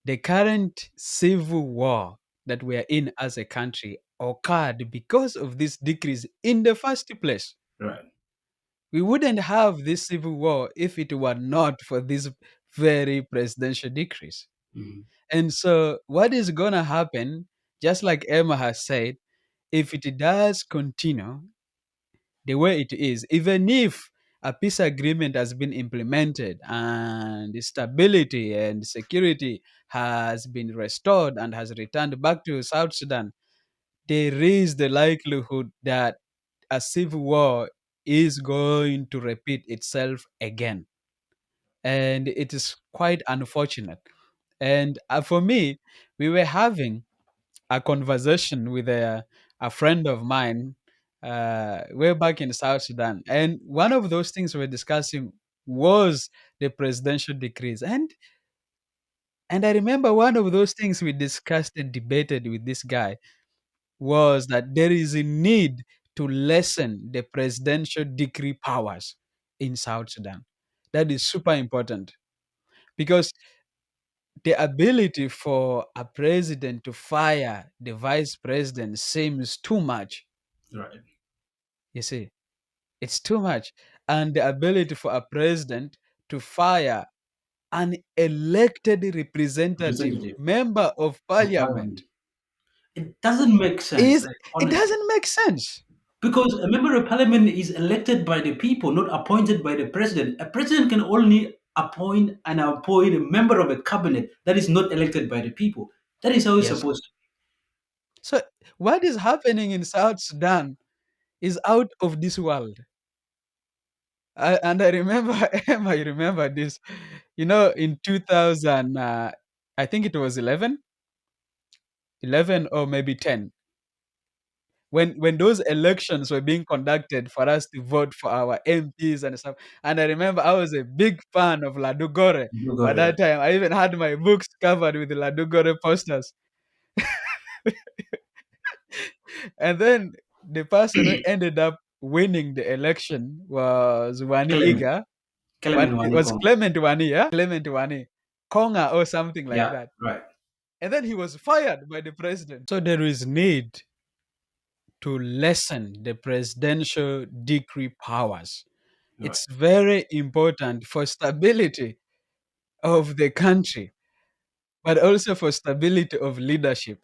The current civil war that we are in as a country occurred because of this decrease in the first place. Right. We wouldn't have this civil war if it were not for this very presidential decrease. Mhm. And so, what is going to happen, just like Emma has said, if it does continue the way it is, even if a peace agreement has been implemented and the stability and security has been restored and has returned back to South Sudan, there is the likelihood that a civil war is going to repeat itself again. And it is quite unfortunate. And for me, we were having a conversation with a friend of mine way back in South Sudan. And one of those things we were discussing was the presidential decrees. And I remember one of those things we discussed and debated with this guy was that there is a need to lessen the presidential decree powers in South Sudan. That is super important because the ability for a president to fire the vice president seems too much. Right. You see, it's too much. And the ability for a president to fire an elected representative Representative member of of parliament parliament. It doesn't make sense, is, like, it honestly. doesn't make sense. Because a member of parliament is elected by the people, not appointed by the president. A president can only appoint a member of a cabinet that is not elected by the people. That is how it's Yes. supposed to So what is happening in South Sudan is out of this world. And I remember, Emma, you remember this, in 2000, I think it was 11 or maybe 10, when those elections were being conducted for us to vote for our MPs and stuff. And I remember I was a big fan of Ladugore. be. You By got it that right. time, I even had my books covered with the Ladugore posters. And then the person who ended up winning the election was Wani Clement. Iga. Clement It was Wanikong. Clement Wani, yeah? Clement Wani. Konga or something like Yeah, that. right. And then he was fired by the president. So there is need to lessen the presidential decree powers. Right. It's very important for stability of the country, but also for stability of leadership.